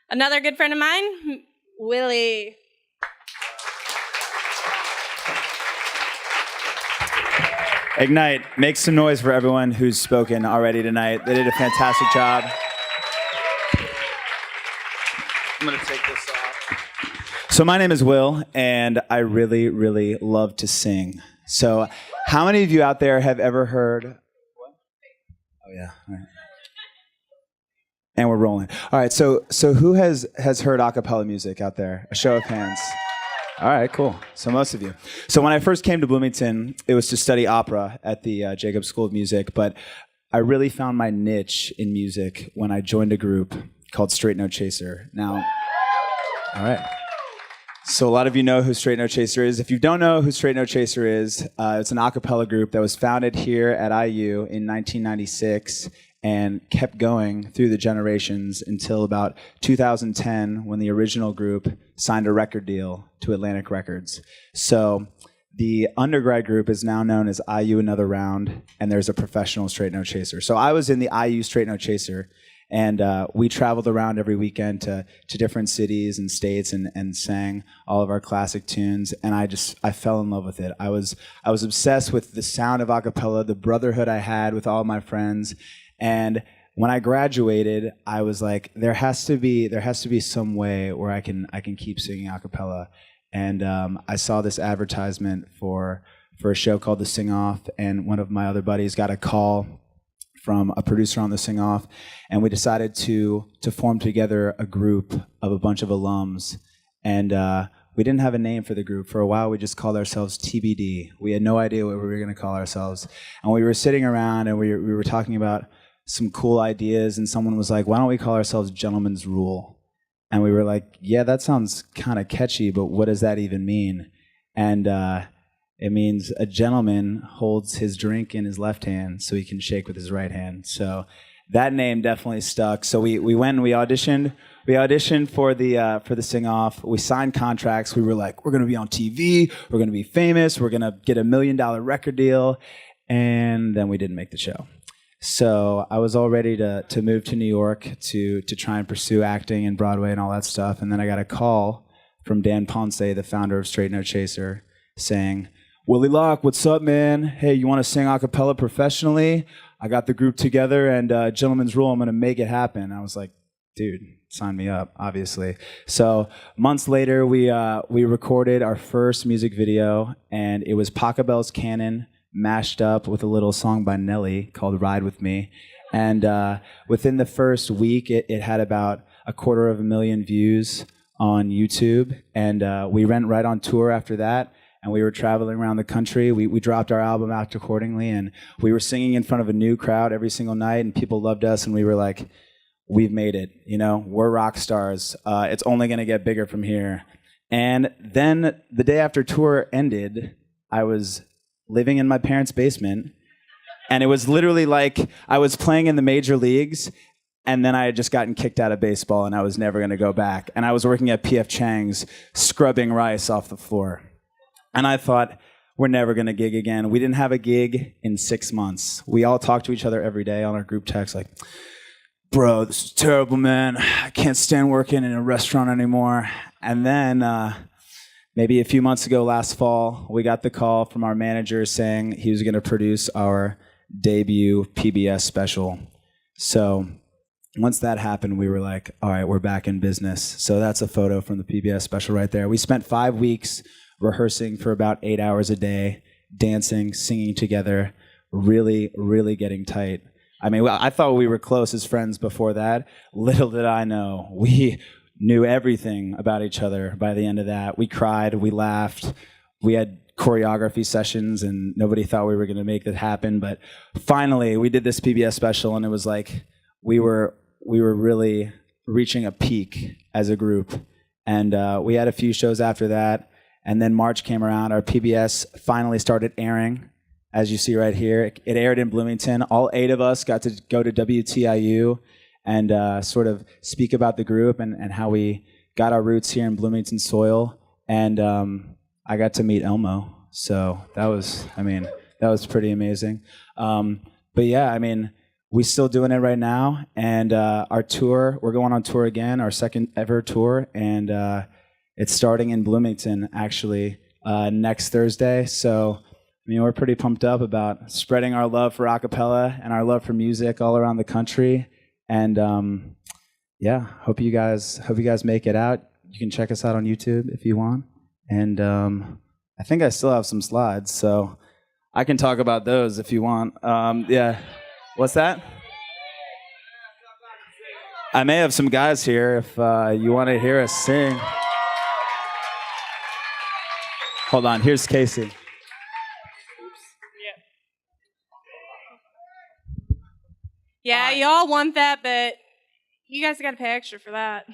Another good friend of mine, Willie. Ignite, make some noise for everyone who's spoken already tonight. They did a fantastic job. I'm going to take this off. So my name is Will, and I really, really love to sing. So how many of you out there have ever heard... What? Oh, yeah. All right. And we're rolling. All right, so who has heard a cappella music out there? A show of hands. All right, cool. So most of you. So when I first came to Bloomington, it was to study opera at the Jacobs School of Music, but I really found my niche in music when I joined a group called Straight No Chaser. Now, all right. So a lot of you know who Straight No Chaser is. If you don't know who Straight No Chaser is, it's an a cappella group that was founded here at IU in 1996 and kept going through the generations until about 2010 when the original group signed a record deal to Atlantic Records. So the undergrad group is now known as IU Another Round, and there's a professional Straight No Chaser. So I was in the IU Straight No Chaser, and we traveled around every weekend to different cities and states and sang all of our classic tunes, and I fell in love with it. I was obsessed with the sound of a cappella, the brotherhood I had with all my friends. And when I graduated, I was like, there has to be some way where I can keep singing a cappella. And I saw this advertisement for a show called The Sing Off, and one of my other buddies got a call from a producer on The Sing Off, and we decided to form together a group of a bunch of alums. And we didn't have a name for the group. For a while, we just called ourselves TBD. We had no idea what we were going to call ourselves. And we were sitting around, and we were talking about some cool ideas, and someone was like, why don't we call ourselves Gentleman's Rule? And we were like, yeah, that sounds kind of catchy, but what does that even mean? And it means a gentleman holds his drink in his left hand so he can shake with his right hand. So that name definitely stuck. So we went and we auditioned. We auditioned for the sing-off. We signed contracts. We were like, we're going to be on TV. We're going to be famous. We're going to get $1 million record deal. And then we didn't make the show. So I was all ready to move to New York to try and pursue acting and Broadway and all that stuff. And then I got a call from Dan Ponce, the founder of Straight No Chaser, saying, Willie Lockhart, what's up, man? Hey, you want to sing a cappella professionally? I got the group together, and Gentleman's Rule, I'm going to make it happen. I was like, dude, sign me up, obviously. So months later, we recorded our first music video, and it was Pachelbel's Canon mashed up with a little song by Nelly called Ride With Me. And within the first week, it had about 250,000 views on YouTube. And we went right on tour after that. And we were traveling around the country. We dropped our album out accordingly. And we were singing in front of a new crowd every single night. And people loved us. And we were like, we've made it. You know, we're rock stars. It's only going to get bigger from here. And then the day after tour ended, I was living in my parents' basement, and it was literally like I was playing in the major leagues, and then I had just gotten kicked out of baseball, and I was never going to go back. And I was working at P.F. Chang's, scrubbing rice off the floor. And I thought, we're never going to gig again. We didn't have a gig in 6 months. We all talked to each other every day on our group text, like, bro, this is terrible, man. I can't stand working in a restaurant anymore. And then maybe a few months ago, last fall, we got the call from our manager saying he was going to produce our debut PBS special. So once that happened, we were like, all right, we're back in business. So that's a photo from the PBS special right there. We spent 5 weeks rehearsing for about 8 hours a day, dancing, singing together, really, really getting tight. I mean, I thought we were close as friends before that. Little did I know, we knew everything about each other by the end of that. We cried, we laughed, we had choreography sessions, and nobody thought we were going to make that happen. But finally, we did this PBS special, and it was like we were really reaching a peak as a group. And we had a few shows after that, and then March came around. Our PBS finally started airing, as you see right here. It aired in Bloomington. All 8 of us got to go to WTIU and sort of speak about the group and how we got our roots here in Bloomington soil. And I got to meet Elmo. So that was pretty amazing. But yeah, I mean, we're still doing it right now. And our tour, we're going on tour again, our second ever tour. And it's starting in Bloomington, actually, next Thursday. So, we're pretty pumped up about spreading our love for a cappella and our love for music all around the country. And hope you guys make it out. You can check us out on YouTube if you want. And I think I still have some slides, so I can talk about those if you want. What's that? I may have some guys here if you want to hear us sing. Hold on, here's Casey. Yeah, y'all want that, but you guys got to pay extra for that.